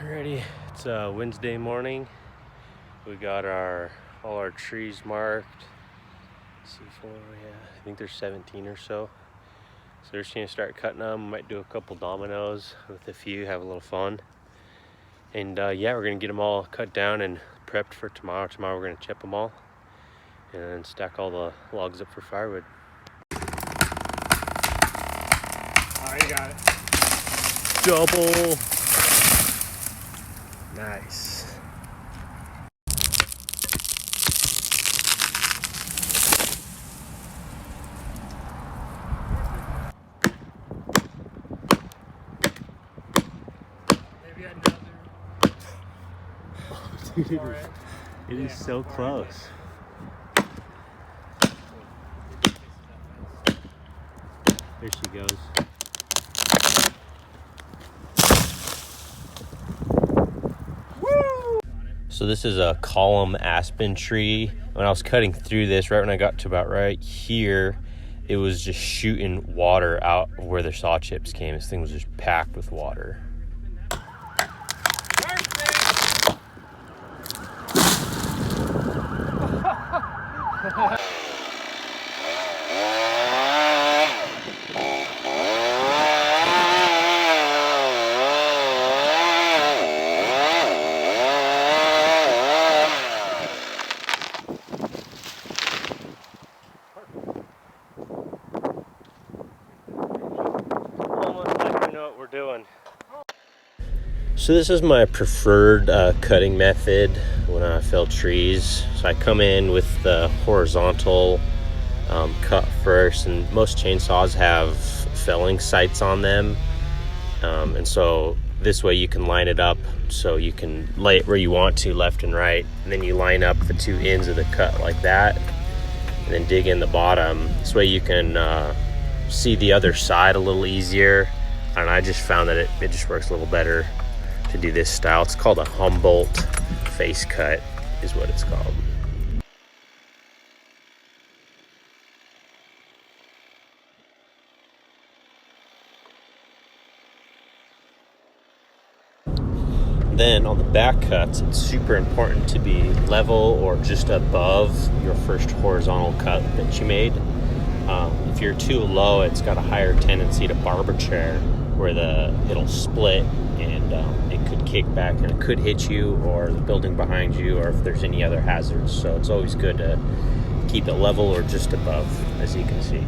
Alrighty, it's Wednesday morning. We got all our trees marked. Let's see, I think there's 17 or so. So we're just gonna start cutting them. Might do a couple dominoes with a few, have a little fun. And yeah, we're gonna get them all cut down and prepped for tomorrow. Tomorrow we're gonna chip them all and then stack all the logs up for firewood. Oh, you got it. Double. Nice. Maybe another. Dude, it is so close. There she goes. So this is a column aspen tree. When I was cutting through this, right when I got to about right here, it was just shooting water out where the saw chips came. This thing was just packed with water. Doing. So this is my preferred cutting method when I fell trees. So I come in with the horizontal cut first, and most chainsaws have felling sights on them, and so this way you can line it up so you can lay it where you want to, left and right, and then you line up the two ends of the cut like that and then dig in the bottom. This way you can see the other side a little easier. And I just found that it just works a little better to do this style. It's called a Humboldt face cut is what it's called. Then on the back cuts, it's super important to be level or just above your first horizontal cut that you made. If you're too low, it's got a higher tendency to barber where it'll split and it could kick back and it could hit you or the building behind you, or if there's any other hazards. So it's always good to keep it level or just above, as you can see.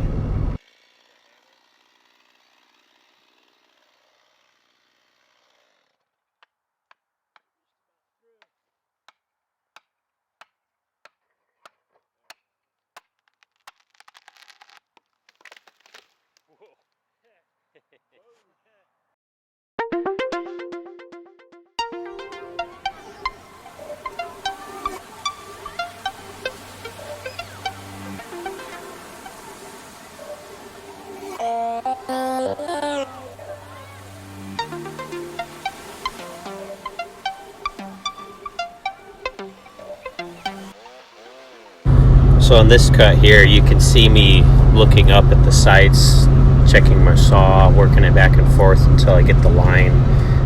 So on this cut here, you can see me looking up at the sights, checking my saw, working it back and forth until I get the line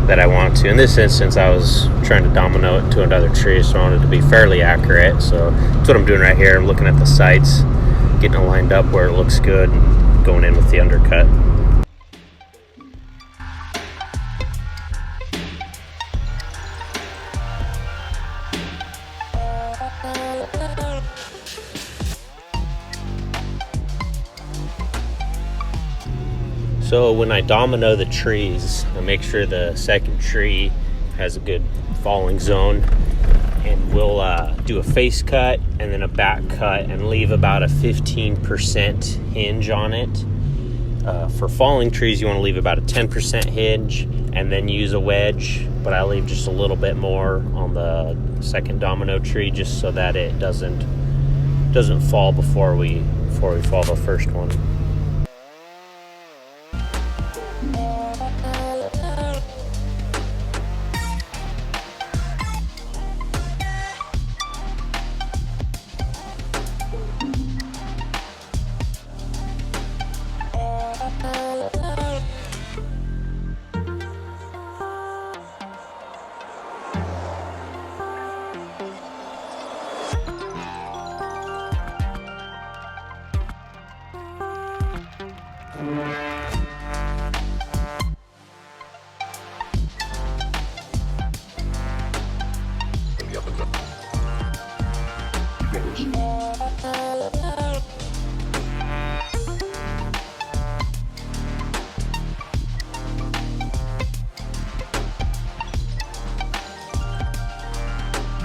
that I want to. In this instance, I was trying to domino it to another tree, so I wanted to be fairly accurate. So that's what I'm doing right here. I'm looking at the sights, getting it lined up where it looks good, and going in with the undercut. So when I domino the trees, I make sure the second tree has a good falling zone, and we'll do a face cut and then a back cut and leave about a 15% hinge on it. For falling trees, you want to leave about a 10% hinge and then use a wedge, but I leave just a little bit more on the second domino tree just so that it doesn't fall before we fall the first one.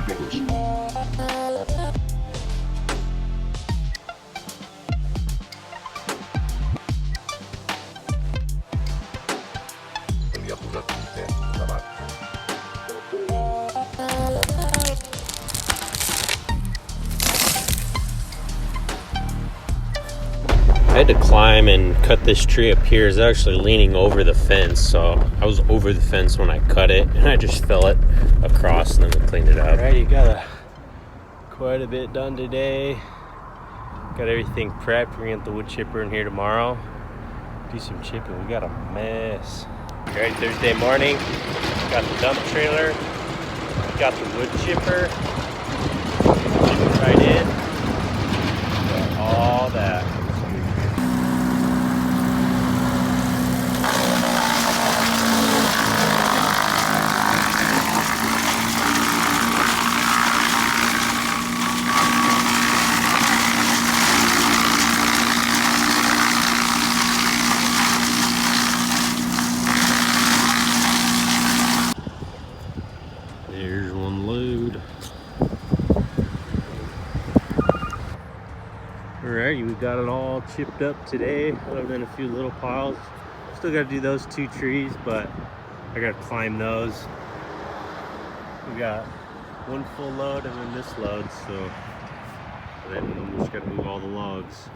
I had to climb and cut this tree up here. It's actually leaning over the fence, so I was over the fence when I cut it, and I just fell it across, and then we cleaned it up. Alright, you got quite a bit done today. Got everything prepped. We're gonna get the wood chipper in here tomorrow. Do some chipping. We got a mess. Alright, Thursday morning. Got the dump trailer. Got the wood chipper. Chip it right in. Got all that. There's one load. Alright, we got it all chipped up today, other than a few little piles. Still got to do those 2 trees, but I got to climb those. We got one full load and then this load, so then we just got to move all the logs.